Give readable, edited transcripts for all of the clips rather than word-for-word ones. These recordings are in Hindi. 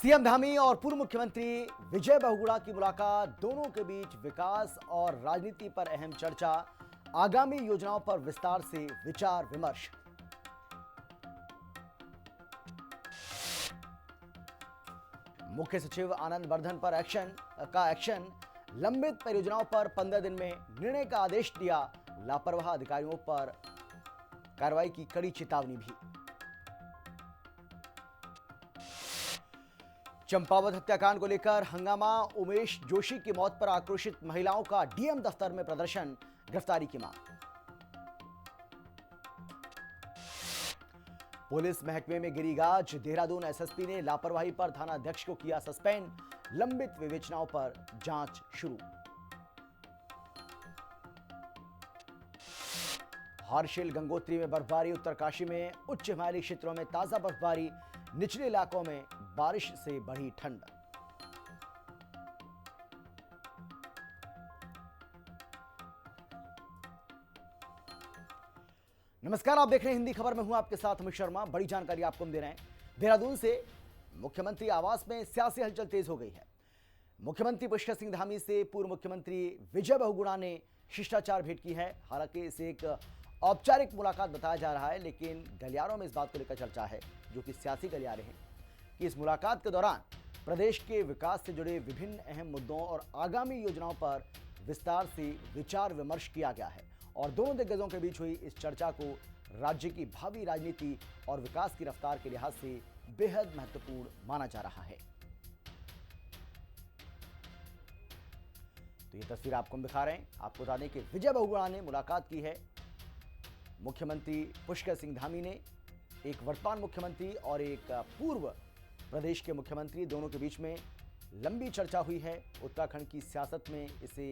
सीएम धामी और पूर्व मुख्यमंत्री विजय बहुगुणा की मुलाकात, दोनों के बीच विकास और राजनीति पर अहम चर्चा, आगामी योजनाओं पर विस्तार से विचार विमर्श। मुख्य सचिव आनंद वर्धन पर एक्शन, लंबित परियोजनाओं पर 15 दिन में निर्णय का आदेश दिया, लापरवाह अधिकारियों पर कार्रवाई की कड़ी चेतावनी भी। चंपावत हत्याकांड को लेकर हंगामा, उमेश जोशी की मौत पर आक्रोशित महिलाओं का डीएम दफ्तर में प्रदर्शन, गिरफ्तारी की मांग। पुलिस महकमे में गिरी गाज, देहरादून एसएसपी ने लापरवाही पर थानाध्यक्ष को किया सस्पेंड, लंबित विवेचनाओं पर जांच शुरू। हर्षिल गंगोत्री में बर्फबारी, उत्तरकाशी में उच्च हिमालयी क्षेत्रों में ताजा बर्फबारी, निचले इलाकों में बारिश से बढ़ी ठंड। नमस्कार, आप देख रहे हैं हिंदी खबर में हूं आपके साथ अमित शर्मा। बड़ी जानकारी आपको हम दे रहे हैं। देहरादून से मुख्यमंत्री आवास में सियासी हलचल तेज हो गई है। मुख्यमंत्री पुष्कर सिंह धामी से पूर्व मुख्यमंत्री विजय बहुगुणा ने शिष्टाचार भेंट की है। हालांकि इसे एक औपचारिक मुलाकात बताया जा रहा है, लेकिन गलियारों में इस बात को लेकर चर्चा है, जो कि सियासी गलियारे हैं, कि इस मुलाकात के दौरान प्रदेश के विकास से जुड़े विभिन्न अहम मुद्दों और आगामी योजनाओं पर विस्तार से विचार विमर्श किया गया है। और दोनों दिग्गजों के बीच हुई इस चर्चा को राज्य की भावी राजनीति और विकास की रफ्तार के लिहाज से बेहद महत्वपूर्ण माना जा रहा है। तो ये तस्वीर आपको हम दिखा रहे हैं। आपको बता दें कि विजय बहुगुणा ने मुलाकात की है मुख्यमंत्री पुष्कर सिंह धामी ने। एक वर्तमान मुख्यमंत्री और एक पूर्व प्रदेश के मुख्यमंत्री, दोनों के बीच में लंबी चर्चा हुई है। उत्तराखंड की सियासत में इसे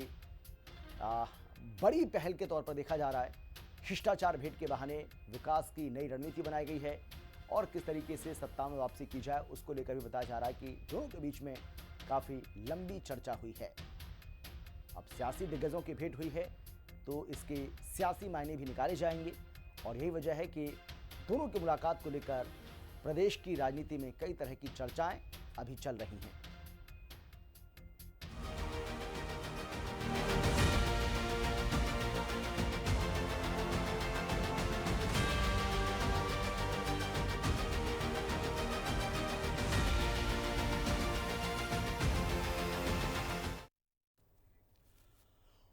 बड़ी पहल के तौर पर देखा जा रहा है। शिष्टाचार भेंट के बहाने विकास की नई रणनीति बनाई गई है और किस तरीके से सत्ता में वापसी की जाए, उसको लेकर भी बताया जा रहा है कि दोनों के बीच में काफ़ी लंबी चर्चा हुई है। अब सियासी दिग्गजों की भेंट हुई है तो इसके सियासी मायने भी निकाले जाएंगे और यही वजह है कि दोनों की मुलाकात को लेकर प्रदेश की राजनीति में कई तरह की चर्चाएं अभी चल रही हैं।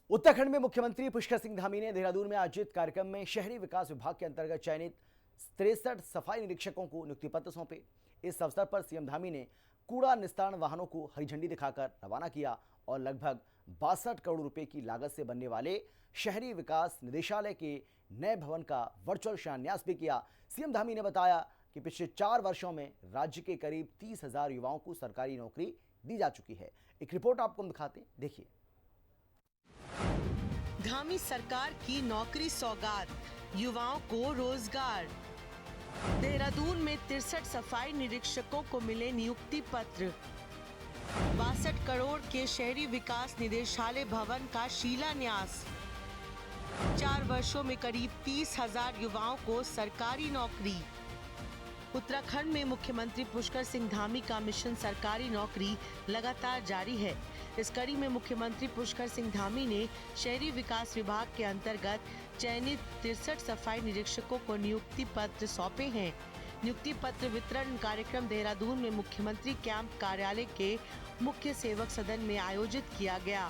उत्तराखंड में मुख्यमंत्री पुष्कर सिंह धामी ने देहरादून में आयोजित कार्यक्रम में शहरी विकास विभाग के अंतर्गत चयनित 63 सफाई निरीक्षकों को नियुक्ति पत्र सौंपे। इस अवसर पर सीएम धामी ने कूड़ा निस्तारण वाहनों को हरी झंडी दिखाकर रवाना किया और लगभग 62 करोड़ रुपए की लागत से बनने वाले शहरी विकास निदेशालय के नए भवन का वर्चुअल शिलान्यास भी किया। सीएम धामी ने बताया कि पिछले 4 वर्षों में राज्य के करीब 30,000 युवाओं को सरकारी नौकरी दी जा चुकी है। एक रिपोर्ट आपको हम दिखाते हैं, देखिए। धामी सरकार की नौकरी सौगात, युवाओं को रोजगार। देहरादून में 63 सफाई निरीक्षकों को मिले नियुक्ति पत्र। 62 करोड़ के शहरी विकास निदेशालय भवन का शिलान्यास। 4 वर्षों में करीब 30,000 युवाओं को सरकारी नौकरी। उत्तराखंड में मुख्यमंत्री पुष्कर सिंह धामी का मिशन सरकारी नौकरी लगातार जारी है। इस कड़ी में मुख्यमंत्री पुष्कर सिंह धामी ने शहरी विकास विभाग के अंतर्गत चयनित 63 सफाई निरीक्षकों को नियुक्ति पत्र सौंपे हैं। नियुक्ति पत्र वितरण कार्यक्रम देहरादून में मुख्यमंत्री कैंप कार्यालय के मुख्य सेवक सदन में आयोजित किया गया।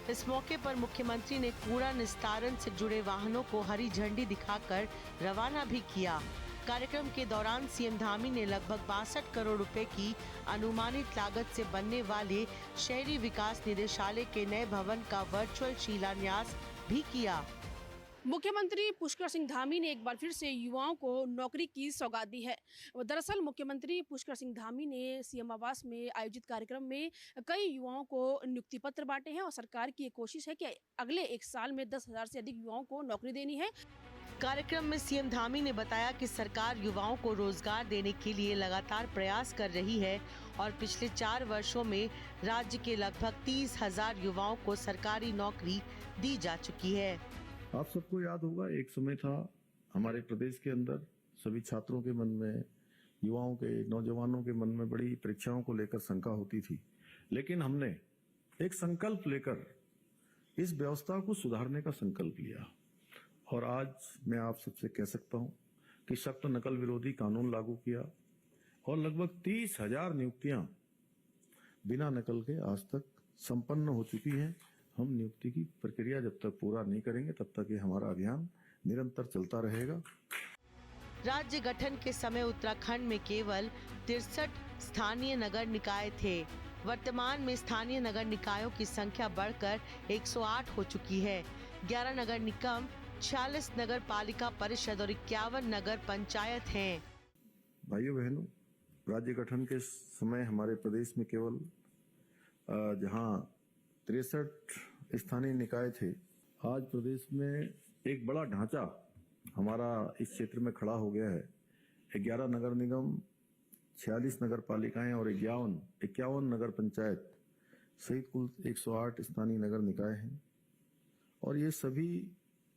इस मौके पर मुख्यमंत्री ने कूड़ा निस्तारण से जुड़े वाहनों को हरी झंडी दिखाकर रवाना भी किया। कार्यक्रम के दौरान सीएम धामी ने लगभग 62 करोड़ रुपए की अनुमानित लागत से बनने वाले शहरी विकास निदेशालय के नए भवन का वर्चुअल शिलान्यास भी किया। मुख्यमंत्री पुष्कर सिंह धामी ने एक बार फिर से युवाओं को नौकरी की सौगात दी है। दरअसल मुख्यमंत्री पुष्कर सिंह धामी ने सीएम आवास में आयोजित कार्यक्रम में कई युवाओं को नियुक्ति पत्र बांटे हैं और सरकार की एक कोशिश है कि अगले 1 साल में 10,000 से अधिक युवाओं को नौकरी देनी है। कार्यक्रम में सीएम धामी ने बताया कि सरकार युवाओं को रोजगार देने के लिए लगातार प्रयास कर रही है और पिछले 4 वर्षों में राज्य के लगभग 30,000 युवाओं को सरकारी नौकरी दी जा चुकी है। आप सबको याद होगा, एक समय था हमारे प्रदेश के अंदर सभी छात्रों के मन में युवाओं के, नौजवानों के मन में बड़ी परीक्षाओं को लेकर शंका होती थी, लेकिन हमने एक संकल्प लेकर इस व्यवस्था को सुधारने का संकल्प लिया और आज मैं आप सबसे कह सकता हूं कि सख्त नकल विरोधी कानून लागू किया और लगभग 30,000 नियुक्तियां बिना नकल के आज तक संपन्न हो चुकी हैं। हम नियुक्ति की प्रक्रिया जब तक पूरा नहीं करेंगे तब तक ये हमारा अभियान निरंतर चलता रहेगा। राज्य गठन के समय उत्तराखंड में केवल 63 स्थानीय नगर निकाय थे। वर्तमान में स्थानीय नगर निकायों की संख्या बढ़कर 108 हो चुकी है। 11 नगर निगम, 46 नगर पालिका परिषद और 51 नगर पंचायत हैं। भाइयों बहनों, राज्य गठन के समय हमारे प्रदेश में केवल जहां 63 स्थानीय निकाय थे, आज प्रदेश में एक बड़ा ढांचा हमारा इस क्षेत्र में खड़ा हो गया है। 11 नगर निगम, 46 नगर पालिकाएं और 51 नगर पंचायत सहित कुल 108 स्थानीय नगर निकाय हैं और ये सभी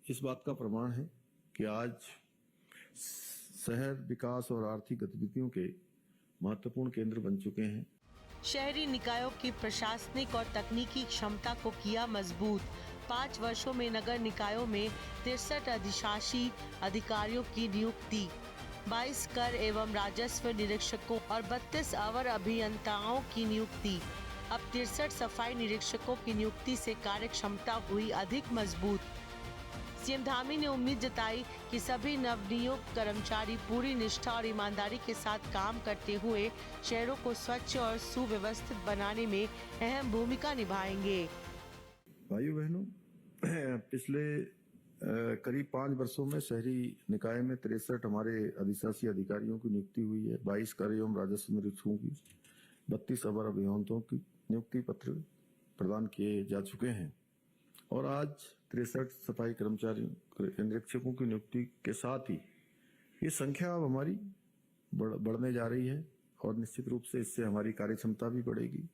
इस बात का प्रमाण है कि आज शहर विकास और आर्थिक गतिविधियों के महत्वपूर्ण केंद्र बन चुके हैं। शहरी निकायों की प्रशासनिक और तकनीकी क्षमता को किया मजबूत। 5 वर्षों में नगर निकायों में 63 अधिशासी अधिकारियों की नियुक्ति, 22 कर एवं राजस्व निरीक्षकों और 32 अवर अभियंताओं की नियुक्ति। अब 63 सफाई निरीक्षकों की नियुक्ति से कार्य क्षमता हुई अधिक मजबूत। सीएम धामी ने उम्मीद जताई कि सभी नवनियुक्त कर्मचारी पूरी निष्ठा और ईमानदारी के साथ काम करते हुए शहरों को स्वच्छ और सुव्यवस्थित बनाने में अहम भूमिका निभाएंगे। भाइयों बहनों, पिछले करीब 5 वर्षों में शहरी निकाय में 63 हमारे अधिशासी अधिकारियों की नियुक्ति हुई है। 22 कर एवं राजस्व निरीक्षकों की, 32 अवर अभियंताओं की नियुक्ति पत्र प्रदान किए जा चुके हैं और आज 63 सफाई कर्मचारियों निरीक्षकों की नियुक्ति के साथ ही ये संख्या अब हमारी बढ़ने जा रही है और निश्चित रूप से इससे हमारी कार्यक्षमता भी बढ़ेगी।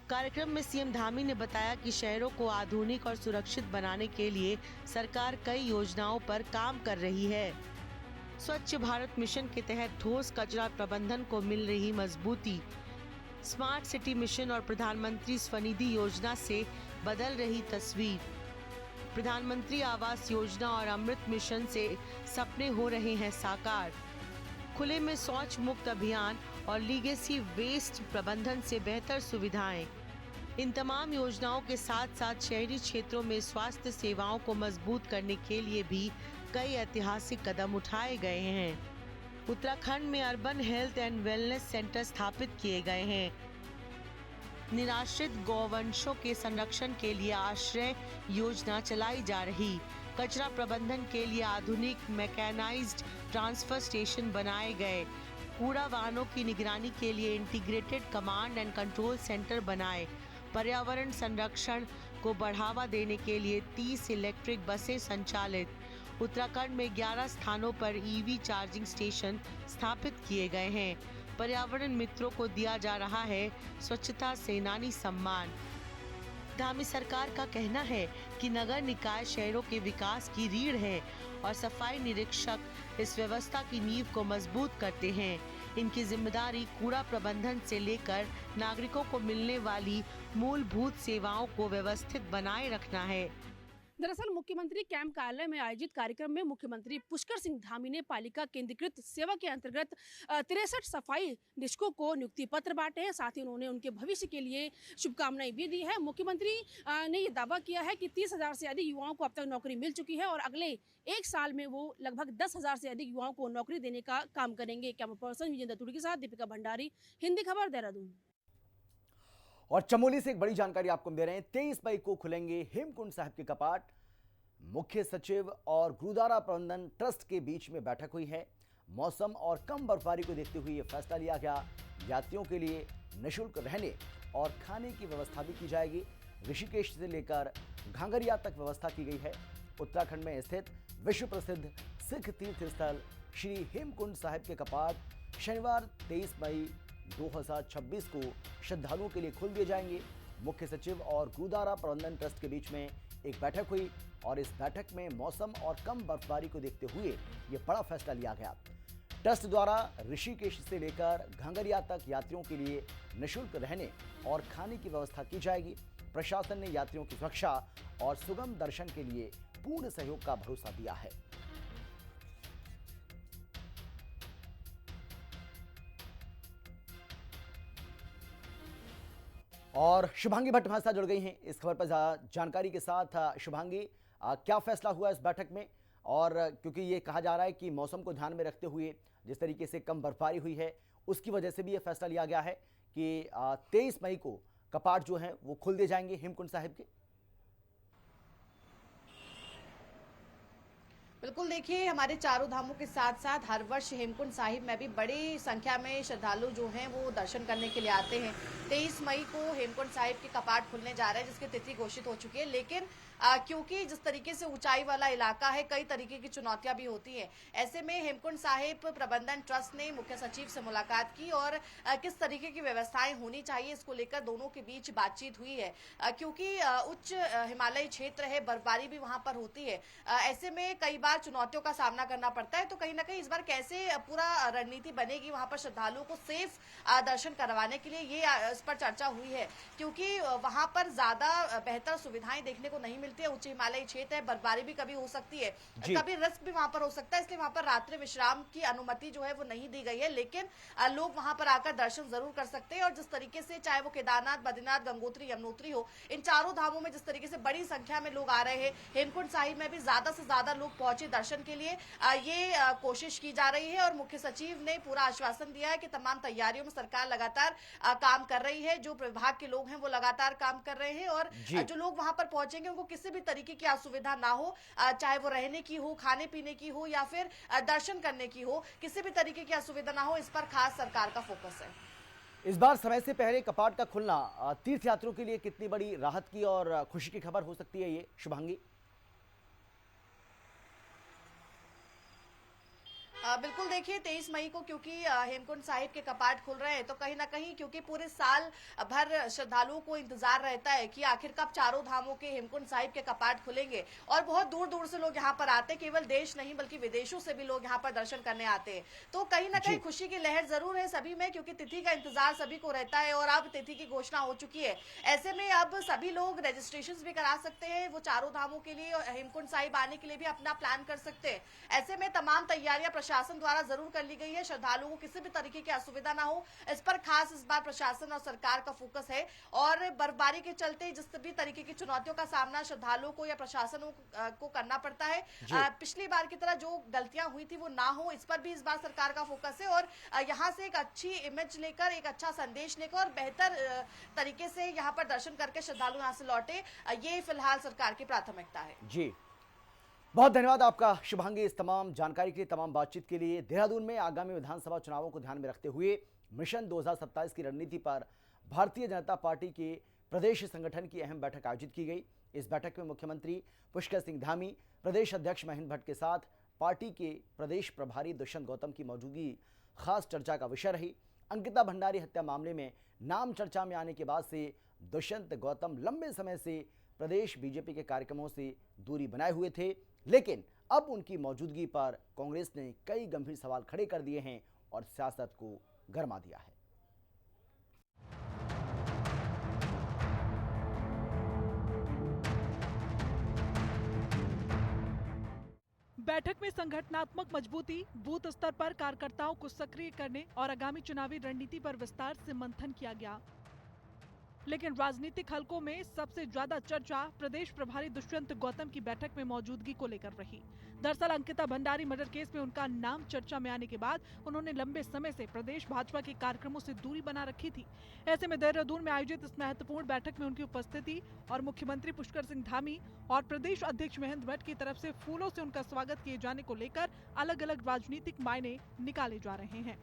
कार्यक्रम में सीएम धामी ने बताया कि शहरों को आधुनिक और सुरक्षित बनाने के लिए सरकार कई योजनाओं पर काम कर रही है। स्वच्छ भारत मिशन के तहत ठोस कचरा प्रबंधन को मिल रही मजबूती, स्मार्ट सिटी मिशन और प्रधानमंत्री स्वनिधि योजना से बदल रही तस्वीर, प्रधानमंत्री आवास योजना और अमृत मिशन से सपने हो रहे हैं साकार, खुले में शौच मुक्त अभियान और लीगेसी वेस्ट प्रबंधन से बेहतर सुविधाएं। इन तमाम योजनाओं के साथ साथ शहरी क्षेत्रों में स्वास्थ्य सेवाओं को मजबूत करने के लिए भी कई ऐतिहासिक कदम उठाए गए हैं। उत्तराखंड में urban health and wellness centre स्थापित किए गए हैं। निराश्रित गौवंशों के संरक्षण के लिए आश्रय योजना चलाई जा रही, कचरा प्रबंधन के लिए आधुनिक मैकेनाइज्ड ट्रांसफर स्टेशन बनाए गए, कूड़ा वाहनों की निगरानी के लिए integrated command and control centre बनाए, पर्यावरण संरक्षण को बढ़ावा देने के लिए 30 इलेक्ट्रिक बसें संचालित। उत्तराखंड में 11 स्थानों पर ईवी चार्जिंग स्टेशन स्थापित किए गए हैं। पर्यावरण मित्रों को दिया जा रहा है स्वच्छता सेनानी सम्मान। धामी सरकार का कहना है कि नगर निकाय शहरों के विकास की रीढ़ है और सफाई निरीक्षक इस व्यवस्था की नींव को मजबूत करते हैं। इनकी जिम्मेदारी कूड़ा प्रबंधन से लेकर नागरिकों को मिलने वाली मूलभूत सेवाओं को व्यवस्थित बनाए रखना है। दरअसल मुख्यमंत्री कैंप कार्यालय में आयोजित कार्यक्रम में मुख्यमंत्री पुष्कर सिंह धामी ने पालिका केंद्रीकृत सेवा के अंतर्गत 63 सफाई निरीक्षकों को नियुक्ति पत्र बांटे हैं। साथ ही उन्होंने उनके भविष्य के लिए शुभकामनाएं भी दी है। मुख्यमंत्री ने ये दावा किया है कि 30,000 से अधिक युवाओं को अब तक नौकरी मिल चुकी है और अगले 1 साल में वो लगभग 10,000 से अधिक युवाओं को नौकरी देने का काम करेंगे। कैमरा पर्सन विजय दत्तुड़ी के साथ दीपिका भंडारी, हिंदी खबर, देहरादून। और चमोली से एक बड़ी जानकारी आपको दे रहे हैं। 23 मई को खुलेंगे हेमकुंड साहिब के कपाट। मुख्य सचिव और गुरुद्वारा प्रबंधन ट्रस्ट के बीच में बैठक हुई है। मौसम और कम बर्फबारी को देखते हुए यह फैसला लिया गया। यात्रियों के लिए निःशुल्क रहने और खाने की व्यवस्था भी की जाएगी। ऋषिकेश से लेकर घांगरिया तक व्यवस्था की गई है। उत्तराखंड में स्थित विश्व प्रसिद्ध सिख तीर्थ स्थल श्री हेमकुंड साहिब के कपाट शनिवार 23 मई 2026 को श्रद्धालुओं के लिए खोल दिए जाएंगे। मुख्य सचिव और गुरुद्वारा प्रबंधन ट्रस्ट के बीच में एक बैठक हुई और इस बैठक में मौसम और कम बर्फबारी को देखते हुए यह बड़ा फैसला लिया गया। ट्रस्ट द्वारा ऋषिकेश से लेकर घांगरिया तक यात्रियों के लिए निःशुल्क रहने और खाने की व्यवस्था की जाएगी। प्रशासन ने यात्रियों की सुरक्षा और सुगम दर्शन के लिए पूर्ण सहयोग का भरोसा दिया है। और शुभांगी भट्ट हमारे साथ जुड़ गई हैं इस खबर पर जानकारी के साथ। शुभांगी, क्या फैसला हुआ इस बैठक में? और क्योंकि ये कहा जा रहा है कि मौसम को ध्यान में रखते हुए जिस तरीके से कम बर्फबारी हुई है उसकी वजह से भी ये फैसला लिया गया है कि 23 मई को कपाट जो हैं वो खोल दिए जाएंगे हेमकुंड साहिब के। बिल्कुल, देखिए हमारे चारों धामों के साथ साथ हर वर्ष हेमकुंड साहिब में भी बड़ी संख्या में श्रद्धालु जो हैं वो दर्शन करने के लिए आते हैं। 23 मई को हेमकुंड साहिब के कपाट खुलने जा रहे हैं, जिसकी तिथि घोषित हो चुकी है। लेकिन क्योंकि जिस तरीके से ऊंचाई वाला इलाका है, कई तरीके की चुनौतियां भी होती हैं। ऐसे में हेमकुंड साहिब प्रबंधन ट्रस्ट ने मुख्य सचिव से मुलाकात की और किस तरीके की व्यवस्थाएं होनी चाहिए इसको लेकर दोनों के बीच बातचीत हुई है। क्योंकि उच्च हिमालयी क्षेत्र है, बर्फबारी भी वहां पर होती है। ऐसे में कई बार चुनौतियों का सामना करना पड़ता है। तो कहीं ना कहीं इस बार कैसे पूरा रणनीति बनेगी वहां पर श्रद्धालुओं को सेफ दर्शन करवाने के लिए, ये इस पर चर्चा हुई है। क्योंकि वहां पर ज्यादा बेहतर सुविधाएं देखने को नहीं मिलती है। उच्च हिमालयी क्षेत्र है, बर्फबारी भी कभी हो सकती है, कभी रिस्क भी वहां पर हो सकता है। इसलिए वहां पर रात्रि विश्राम की अनुमति जो है वो नहीं दी गई है। लेकिन लोग वहां पर आकर दर्शन जरूर कर सकते हैं। और जिस तरीके से चाहे वो केदारनाथ, बद्रीनाथ, गंगोत्री, यमुनोत्री हो, इन चारों धामों में जिस तरीके से बड़ी संख्या में लोग आ रहे हैं, हेमकुंड साहिब में भी ज्यादा से ज्यादा लोग पहुंचे दर्शन के लिए, ये कोशिश की जा रही है। और मुख्य सचिव ने पूरा आश्वासन दिया है कि तमाम तैयारियों में सरकार लगातार काम कर रही है। जो विभाग के लोग हैं वो लगातार काम कर रहे हैं। और जो लोग वहां पर पहुंचेंगे उनको किसी भी तरीके की असुविधा ना हो, चाहे वो रहने की हो, खाने पीने की हो या फिर दर्शन करने की हो, किसी भी तरीके की असुविधा ना हो, इस पर खास सरकार का फोकस है। इस बार समय से पहले कपाट का खुलना तीर्थयात्रियों के लिए कितनी बड़ी राहत की और खुशी की खबर हो सकती है ये, शुभांगी? बिल्कुल, देखिए 23 मई को क्योंकि हेमकुंड साहिब के कपाट खुल रहे हैं, तो कहीं ना कहीं क्योंकि पूरे साल भर श्रद्धालुओं को इंतजार रहता है कि आखिर कब चारों धामों के हेमकुंड साहिब के कपाट खुलेंगे। और बहुत दूर दूर से लोग यहाँ पर आते हैं, केवल देश नहीं बल्कि विदेशों से भी लोग यहाँ पर दर्शन करने आते हैं। तो कहीं ना कहीं खुशी की लहर जरूर है सभी में, क्योंकि तिथि का इंतजार सभी को रहता है और अब तिथि की घोषणा हो चुकी है। ऐसे में अब सभी लोग रजिस्ट्रेशन भी करा सकते हैं, वो चारों धामों के लिए हेमकुंड साहिब आने के लिए भी अपना प्लान कर सकते हैं। ऐसे में तमाम तैयारियां प्रशासन द्वारा जरूर कर ली गई है। श्रद्धालुओं को किसी भी तरीके की असुविधा ना हो, इस पर खास इस बार प्रशासन और सरकार का फोकस है। और बर्फबारी के चलते जिस भी तरीके की चुनौतियों का सामना श्रद्धालुओं को या प्रशासन को करना पड़ता है, पिछली बार की तरह जो गलतियां हुई थी वो ना हो, इस पर भी इस बार सरकार का फोकस है। और यहाँ से एक अच्छी इमेज लेकर, एक अच्छा संदेश लेकर और बेहतर तरीके से यहाँ पर दर्शन करके श्रद्धालु यहाँ से लौटे, ये फिलहाल सरकार की प्राथमिकता है। जी, बहुत धन्यवाद आपका शुभांगी इस तमाम जानकारी के लिए, तमाम बातचीत के लिए। देहरादून में आगामी विधानसभा चुनावों को ध्यान में रखते हुए मिशन 2027 की रणनीति पर भारतीय जनता पार्टी के प्रदेश संगठन की अहम बैठक आयोजित की गई। इस बैठक में मुख्यमंत्री पुष्कर सिंह धामी, प्रदेश अध्यक्ष महेंद्र भट्ट के साथ पार्टी के प्रदेश प्रभारी दुष्यंत गौतम की मौजूदगी खास चर्चा का विषय रही। अंकिता भंडारी हत्या मामले में नाम चर्चा में आने के बाद से दुष्यंत गौतम लंबे समय से प्रदेश बीजेपी के कार्यक्रमों से दूरी बनाए हुए थे, लेकिन अब उनकी मौजूदगी पर कांग्रेस ने कई गंभीर सवाल खड़े कर दिए हैं और सियासत को गरमा दिया है। बैठक में संगठनात्मक मजबूती, बूथ स्तर पर कार्यकर्ताओं को सक्रिय करने और आगामी चुनावी रणनीति पर विस्तार से मंथन किया गया। लेकिन राजनीतिक हलकों में सबसे ज्यादा चर्चा प्रदेश प्रभारी दुष्यंत गौतम की बैठक में मौजूदगी को लेकर रही। दरअसल अंकिता भंडारी मर्डर केस में उनका नाम चर्चा में आने के बाद उन्होंने लंबे समय से प्रदेश भाजपा के कार्यक्रमों से दूरी बना रखी थी। ऐसे में देहरादून में आयोजित इस महत्वपूर्ण बैठक में उनकी उपस्थिति और मुख्यमंत्री पुष्कर सिंह धामी और प्रदेश अध्यक्ष महेंद्र भट्ट की तरफ से फूलों से उनका स्वागत किए जाने को लेकर अलग अलग राजनीतिक मायने निकाले जा रहे हैं।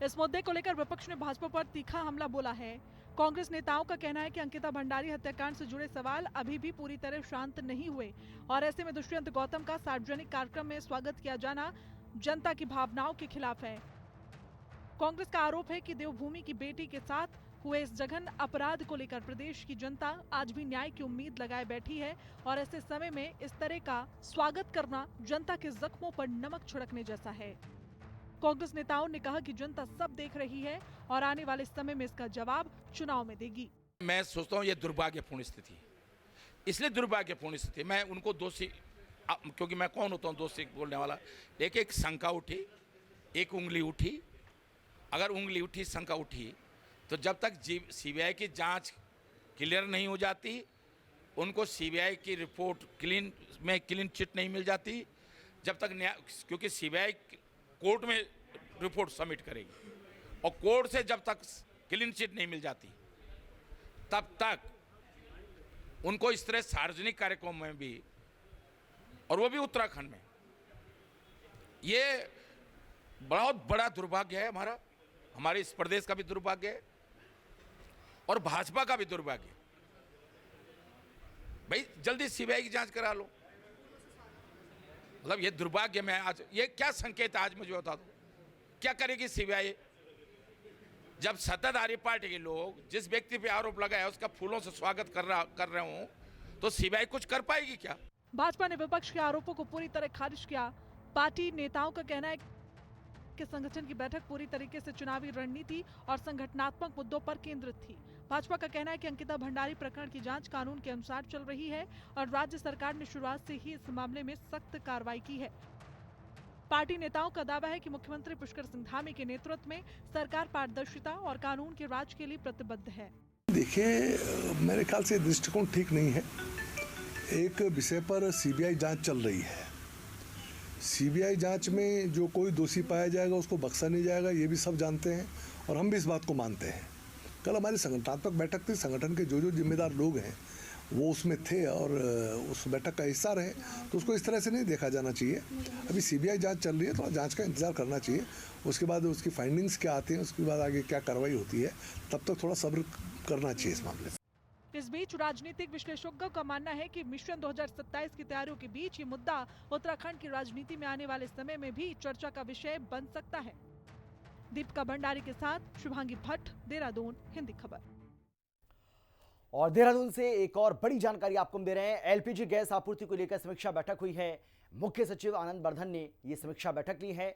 इस मुद्दे को लेकर विपक्ष ने भाजपा पर तीखा हमला बोला है। कांग्रेस नेताओं का कहना है कि अंकिता भंडारी हत्याकांड से जुड़े सवाल अभी भी पूरी तरह शांत नहीं हुए और ऐसे में दुष्यंत गौतम का सार्वजनिक कार्यक्रम में स्वागत किया जाना जनता की भावनाओं के खिलाफ है। कांग्रेस का आरोप है कि देवभूमि की बेटी के साथ हुए इस जघन्य अपराध को लेकर प्रदेश की जनता आज भी न्याय की उम्मीद लगाए बैठी है और ऐसे समय में इस तरह का स्वागत करना जनता के जख्मों पर नमक छिड़कने जैसा है। कांग्रेस नेताओं ने कहा कि जनता सब देख रही है और आने वाले समय में इसका जवाब चुनाव में देगी। मैं सोचता हूँ ये दुर्भाग्यपूर्ण स्थिति है, इसलिए दुर्भाग्यपूर्ण स्थिति। मैं उनको दोषी, क्योंकि मैं कौन होता हूँ दोषी बोलने वाला। देखिए, एक शंका उठी, एक उंगली उठी, अगर उंगली उठी, शंका उठी, तो जब तक सीबीआई की जांच क्लियर नहीं हो जाती, उनको सीबीआई की रिपोर्ट क्लीन चिट नहीं मिल जाती, जब तक क्योंकि सीबीआई कोर्ट में रिपोर्ट सबमिट करेगी और कोर्ट से जब तक क्लीन चिट नहीं मिल जाती, तब तक उनको इस तरह सार्वजनिक कार्यक्रम में भी, और वो भी उत्तराखंड में, ये बहुत बड़ा दुर्भाग्य है। हमारे इस प्रदेश का भी दुर्भाग्य है और भाजपा का भी दुर्भाग्य है। भाई जल्दी सीबीआई की जांच करा लो। मतलब ये दुर्भाग्य में आज ये क्या संकेत है, आज मुझे बता दो, क्या करेगी सीबीआई? जब सत्ताधारी पार्टी के लोग जिस व्यक्ति पे आरोप लगाया उसका फूलों से स्वागत कर रहे हो, तो सीबीआई कुछ कर पाएगी क्या? भाजपा ने विपक्ष के आरोपों को पूरी तरह खारिज किया। पार्टी नेताओं का कहना है कि संगठन की बैठक पूरी तरीके से चुनावी रणनीति और संगठनात्मक मुद्दों पर केंद्रित थी। भाजपा का कहना है कि अंकिता भंडारी प्रकरण की जांच कानून के अनुसार चल रही है और राज्य सरकार ने शुरुआत से ही इस मामले में सख्त कार्रवाई की है। पार्टी नेताओं का दावा है कि मुख्यमंत्री पुष्कर सिंह धामी के नेतृत्व में सरकार पारदर्शिता और कानून के राज के लिए प्रतिबद्ध है। देखिए, मेरे ख्याल से दृष्टिकोण ठीक नहीं है। एक विषय पर सीबीआई जांच चल रही है। सीबीआई जांच में जो कोई दोषी पाया जाएगा उसको बख्शा नहीं जाएगा, ये भी सब जानते हैं और हम भी इस बात को मानते हैं। कल हमारी संगठनात्मक बैठक थी, संगठन के जो जिम्मेदार लोग हैं वो उसमें थे और उस बैठक का हिस्सा रहे, तो उसको इस तरह से नहीं देखा जाना चाहिए। अभी सीबीआई जांच चल रही है, तो जांच का इंतजार करना चाहिए। उसके बाद उसकी फाइंडिंग्स क्या आती हैं, उसके बाद आगे क्या कार्रवाई होती है, तब तक थोड़ा सब्र करना चाहिए इस मामले में। इस बीच राजनीतिक विश्लेषकों का मानना है कि मिशन 2027 की तैयारियों के बीच ये मुद्दा उत्तराखंड की राजनीति में आने वाले समय में भी चर्चा का विषय बन सकता है। दीपिका भंडारी के साथ शुभांगी भट्ट, देहरादून, हिंदी खबर। और देहरादून से एक और बड़ी जानकारी आपको हम दे रहे हैं। एलपीजी गैस आपूर्ति को लेकर समीक्षा बैठक हुई है। मुख्य सचिव आनंद बर्धन ने ये समीक्षा बैठक ली है।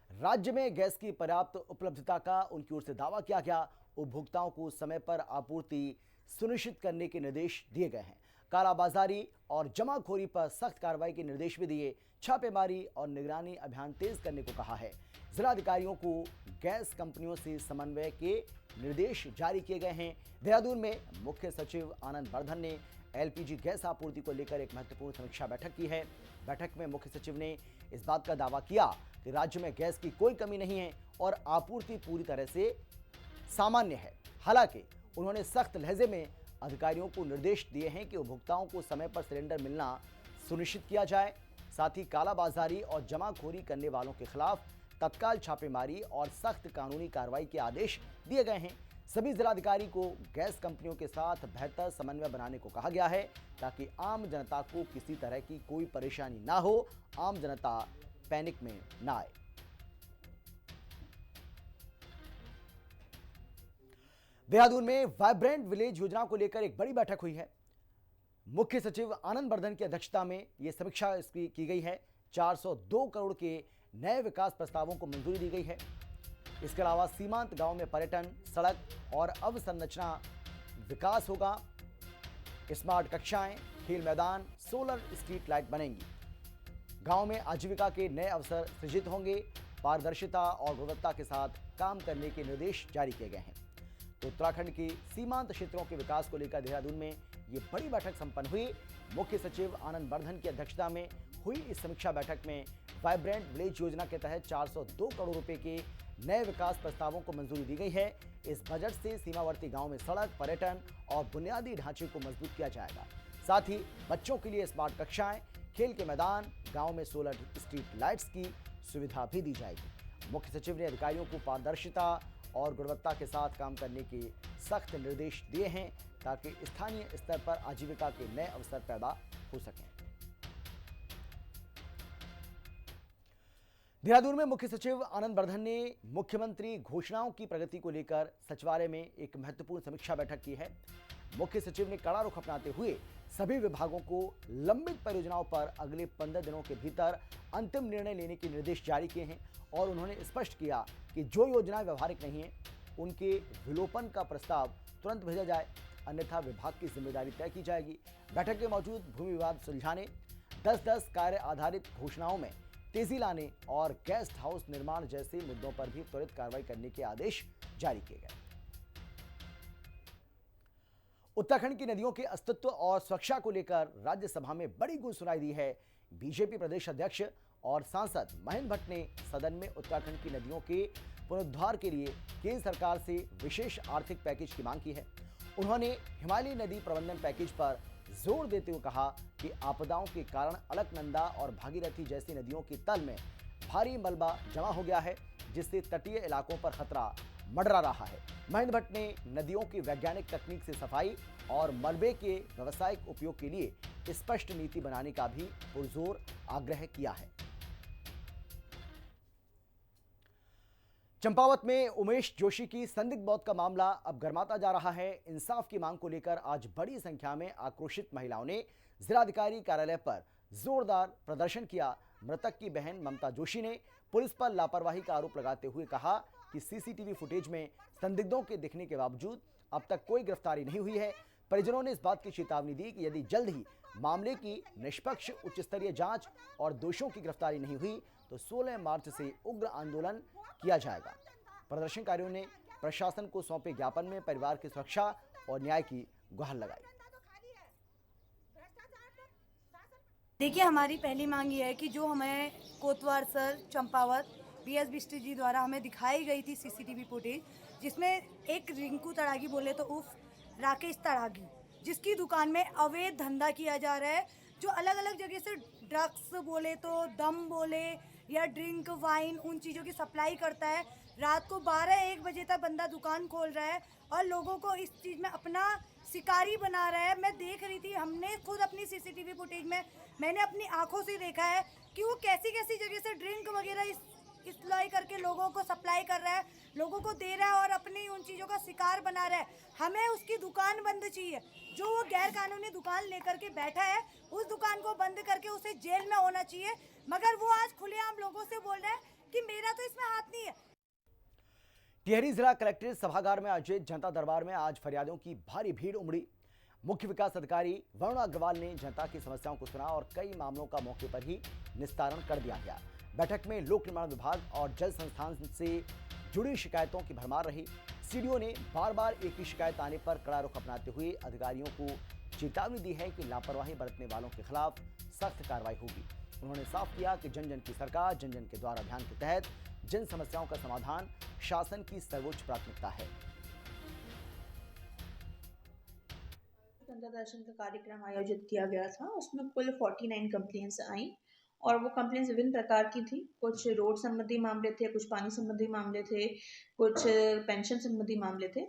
राज्य में गैस की पर्याप्त उपलब्धता का उनकी ओर से दावा किया गया। उपभोक्ताओं को समय पर आपूर्ति सुनिश्चित करने के निर्देश दिए गए हैं। कालाबाजारी और जमाखोरी पर सख्त कार्रवाई के निर्देश भी दिए। छापेमारी और निगरानी अभियान तेज करने को कहा है। जिलाधिकारियों को गैस कंपनियों से समन्वय के निर्देश जारी किए गए हैं। देहरादून में मुख्य सचिव आनंद बर्धन ने एलपीजी गैस आपूर्ति को लेकर एक महत्वपूर्ण समीक्षा बैठक की है। बैठक में मुख्य सचिव ने इस बात का दावा किया कि राज्य में गैस की कोई कमी नहीं है और आपूर्ति पूरी तरह से सामान्य है। हालांकि उन्होंने सख्त लहजे में अधिकारियों को निर्देश दिए हैं कि उपभोक्ताओं को समय पर सिलेंडर मिलना सुनिश्चित किया जाए। साथ ही कालाबाजारी और जमाखोरी करने वालों के खिलाफ तत्काल छापेमारी और सख्त कानूनी कार्रवाई के आदेश दिए गए हैं। सभी जिलाधिकारी को गैस कंपनियों के साथ बेहतर समन्वय बनाने को कहा गया है ताकि आम जनता को किसी तरह की कोई परेशानी ना हो, आम जनता पैनिक में ना आए। देहरादून में वाइब्रेंट विलेज योजना को लेकर एक बड़ी बैठक हुई है। मुख्य सचिव आनंद बर्धन की अध्यक्षता में यह समीक्षा इसकी की गई है। 402 करोड़ के नए विकास प्रस्तावों को मंजूरी दी गई है। इसके अलावा सीमांत गांव में पर्यटन, सड़क और अवसंरचना विकास होगा। स्मार्ट कक्षाएं, खेल मैदान, सोलर स्ट्रीट लाइट बनेंगी। गांव में आजीविका के नए अवसर सृजित होंगे। पारदर्शिता और गुणवत्ता के साथ काम करने के निर्देश जारी किए गए हैं। तो उत्तराखंड के सीमांत क्षेत्रों के विकास को लेकर देहरादून में ये बड़ी बैठक संपन्न हुई। मुख्य सचिव आनंद बर्धन की अध्यक्षता में हुई इस समीक्षा बैठक में वाइब्रेंट विलेज योजना के तहत 402 करोड़ रुपए के नए विकास प्रस्तावों को मंजूरी दी गई है। इस बजट से सीमावर्ती गांव में सड़क, पर्यटन और बुनियादी ढांचे को मजबूत किया जाएगा। साथ ही बच्चों के लिए स्मार्ट कक्षाएं, खेल के मैदान, गांव में सोलर स्ट्रीट लाइट्स की सुविधा भी दी जाएगी। मुख्य सचिव ने अधिकारियों को पारदर्शिता और गुणवत्ता के साथ काम करने के सख्त निर्देश दिए हैं ताकि स्थानीय स्तर पर आजीविका के नए अवसर पैदा हो सकें। देहरादून में मुख्य सचिव आनंद बर्धन ने मुख्यमंत्री घोषणाओं की प्रगति को लेकर सचिवालय में एक महत्वपूर्ण समीक्षा बैठक की है। मुख्य सचिव ने कड़ा रुख अपनाते हुए सभी विभागों को लंबित परियोजनाओं पर अगले 15 दिनों के भीतर अंतिम निर्णय लेने के निर्देश जारी किए हैं और उन्होंने स्पष्ट किया कि जो योजनाएं व्यवहारिक नहीं हैं उनके विलोपन का प्रस्ताव तुरंत भेजा जाए, अन्यथा विभाग की जिम्मेदारी तय की जाएगी। बैठक में मौजूद भूमि विवाद सुलझाने, 10-10 कार्य आधारित घोषणाओं में तेजी लाने और गेस्ट हाउस निर्माण जैसे मुद्दों पर भी त्वरित कार्रवाई करने के आदेश जारी किए गए। उत्तराखंड की नदियों के अस्तित्व और सुरक्षा को लेकर राज्यसभा में बड़ी गूंज सुनाई दी है। बीजेपी प्रदेश अध्यक्ष और सांसद महेंद्र भट्ट ने सदन में उत्तराखंड की नदियों के पुनरुद्धार के लिए केंद्र सरकार से विशेष आर्थिक पैकेज की मांग की है। उन्होंने हिमालयी नदी प्रबंधन पैकेज पर जोर देते हुए कहा कि आपदाओं के कारण अलकनंदा और भागीरथी जैसी नदियों के तल में भारी मलबा जमा हो गया है, जिससे तटीय इलाकों पर खतरा मंडरा रहा है। महेंद्र भट्ट ने नदियों की वैज्ञानिक तकनीक से सफाई और मलबे के व्यावसायिक उपयोग के लिए स्पष्ट नीति बनाने का भी पुरजोर आग्रह किया है। चंपावत में उमेश जोशी की संदिग्ध मौत का मामला अब गर्माता जा रहा है। इंसाफ की मांग को लेकर आज बड़ी संख्या में आक्रोशित महिलाओं ने जिलाधिकारी कार्यालय पर जोरदार प्रदर्शन किया। मृतक की बहन ममता जोशी ने पुलिस पर लापरवाही का आरोप लगाते हुए कहा कि सीसीटीवी फुटेज में संदिग्धों के दिखने के बावजूद अब तक कोई गिरफ्तारी नहीं हुई है। परिजनों ने इस बात की चेतावनी दी कि यदि जल्द ही मामले की निष्पक्ष उच्च स्तरीय जांच और दोषियों की गिरफ्तारी नहीं हुई तो 16 मार्च से उग्र आंदोलन किया जाएगा। प्रदर्शनकारियों ने प्रशासन को सौंपे ज्ञापन में परिवार की सुरक्षा और न्याय की गुहार लगाई। देखिए, हमारी पहली मांग ये है कि जो हमें कोतवाल सर चंपावत BS बिष्ट जी द्वारा हमें दिखाई गई थी सीसीटीवी फुटेज, जिसमें एक रिंकू तड़ागी बोले तो उर्फ राकेश तड़ागी, जिसकी दुकान में अवैध धंधा किया जा रहा है, जो अलग अलग जगह से ड्रग्स बोले तो दम बोले या ड्रिंक वाइन उन चीज़ों की सप्लाई करता है। रात को 12-1 बजे तक बंदा दुकान खोल रहा है और लोगों को इस चीज़ में अपना शिकारी बना रहा है। मैं देख रही थी, हमने खुद अपनी सीसीटीवी फुटेज में मैंने अपनी आंखों से देखा है कि वो कैसी कैसी जगह से ड्रिंक वगैरह इस्तेमाल करके लोगों को सप्लाई कर रहा है, लोगों को दे रहा है और अपनी उन चीज़ों का शिकार बना रहा है। हमें उसकी दुकान बंद चाहिए। जो वो गैर कानूनी दुकान लेकर के बैठा है, उस दुकान को बंद करके उसे जेल में होना चाहिए। मगर वो आज खुलेआम लोगों से बोल रहा है कि मेरा तो इसमें हाथ नहीं है। टिहरी जिला कलेक्ट्रेट सभागार में आयोजित जनता दरबार में आज फरियादियों की भारी भीड़ उमड़ी। मुख्य विकास अधिकारी वरुण अग्रवाल ने जनता की समस्याओं को सुना और कई मामलों का मौके पर ही निस्तारण कर दिया गया। बैठक में लोक निर्माण विभाग और जल संस्थान से जुड़ी शिकायतों की भरमार रही। सीडीओ ने बार बार एक ही शिकायत आने पर कड़ा रुख अपनाते हुए अधिकारियों को चेतावनी दी है कि लापरवाही बरतने वालों के खिलाफ सख्त कार्रवाई होगी। उन्होंने साफ किया कि जन जन की सरकार, जन जन के द्वार अभियान के तहत जन समस्याओं का समाधान शासन की सर्वोच्च प्राथमिकता है। जनता दर्शन का कार्यक्रम आयोजित किया गया था। उसमें कुल 49 कंप्लेंट्स आई और वो कंप्लेंट्स विभिन्न प्रकार की थी। कुछ रोड संबंधी मामले थे, कुछ पानी संबंधी मामले थे, कुछ पेंशन संबंधी मामले थे।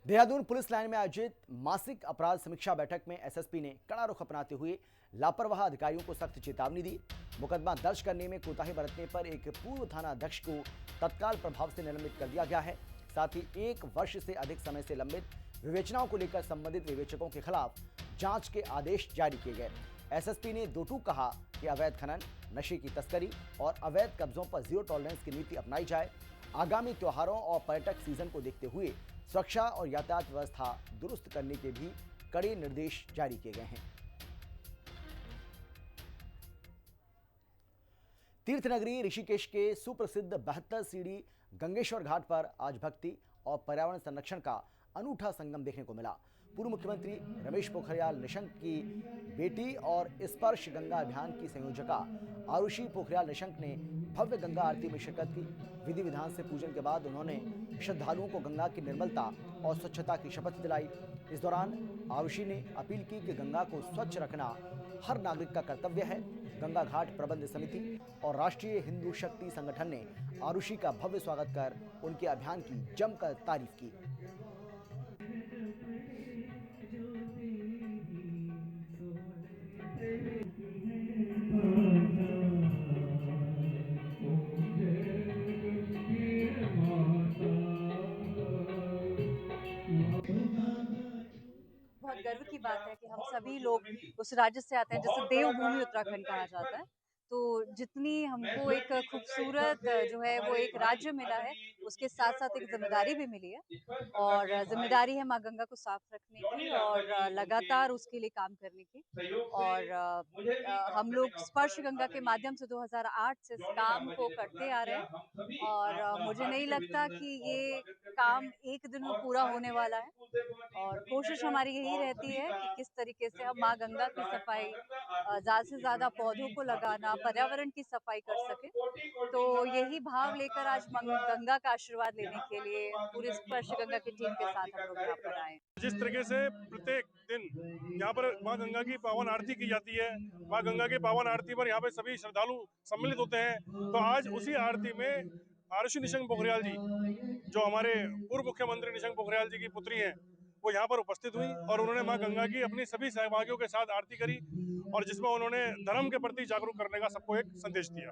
देहरादून पुलिस लाइन में आयोजित मासिक अपराध समीक्षा बैठक में एसएसपी ने कड़ा रुख अपनाते हुए लापरवाह अधिकारियों को सख्त चेतावनी दी। मुकदमा दर्ज करने में कोताही बरतने पर एक पूर्व थाना अध्यक्ष को तत्काल प्रभाव से निलंबित कर दिया गया है। साथ ही 1 वर्ष से अधिक समय से लंबित विवेचनाओं को लेकर संबंधित विवेचकों के खिलाफ जांच के आदेश जारी किए गए। एसएसपी ने दो टूक कहा कि अवैध खनन, नशे की तस्करी और अवैध कब्जों पर जीरो टॉलरेंस की नीति अपनाई जाए। आगामी त्योहारों और पर्यटक सीजन को देखते हुए सुरक्षा और यातायात व्यवस्था दुरुस्त करने के भी कड़े निर्देश जारी किए गए हैं। तीर्थनगरी ऋषिकेश के सुप्रसिद्ध 72 सीढ़ी गंगेश्वर घाट पर आज भक्ति और पर्यावरण संरक्षण का अनूठा संगम देखने को मिला। पूर्व मुख्यमंत्री रमेश पोखरियाल निशंक की बेटी और स्पर्श गंगा अभियान की संयोजका आरुषि पोखरियाल निशंक ने भव्य गंगा आरती में शिरकत की। विधि विधान से पूजन के बाद उन्होंने श्रद्धालुओं को गंगा की निर्मलता और स्वच्छता की शपथ दिलाई। इस दौरान आरुषि ने अपील की कि गंगा को स्वच्छ रखना हर नागरिक का कर्तव्य है। गंगा घाट प्रबंध समिति और राष्ट्रीय हिंदू शक्ति संगठन ने आरुषि का भव्य स्वागत कर उनके अभियान की जमकर तारीफ की। बहुत गर्व की बात है कि हम सभी लोग उस राज्य से आते हैं, जैसे देवभूमि उत्तराखंड कहा जाता है। तो जितनी हमको एक खूबसूरत जो है वो एक राज्य मिला है, उसके साथ-साथ एक ज़िम्मेदारी भी मिली है और ज़िम्मेदारी है माँ गंगा को साफ रखने की और लगातार उसके लिए काम करने की। और हम लोग स्पर्श गंगा के माध्यम से 2008 से इस काम को करते आ रहे हैं और मुझे नहीं लगता कि ये काम एक दिन में पूरा होने वाला है और कोशिश हमारी यही रहती है कि किस तरीके से हम माँ गंगा की सफाई ज़्यादा से ज़्यादा पौधों को लगाना, पर्यावरण की सफाई कर सकें। तो यही भाव लेकर आज गंगा का आशीर्वाद लेने के लिए पूरे स्पर्श गंगा की टीम के साथ हम लोग यहाँ पर आए। जिस तरीके से प्रत्येक दिन यहाँ पर माँ गंगा की पावन आरती की जाती है, माँ गंगा की पावन आरती पर यहाँ पे सभी श्रद्धालु सम्मिलित होते हैं, तो आज उसी आरती में आरुषि निशंक पोखरियाल जी, जो हमारे पूर्व मुख्यमंत्री निशंक पोखरियाल जी की पुत्री हैं, वो यहाँ पर उपस्थित हुई और उन्होंने माँ गंगा की अपनी सभी सहभागियों के साथ आरती करी और जिसमें उन्होंने धर्म के प्रति जागरूक करने का सबको एक संदेश दिया।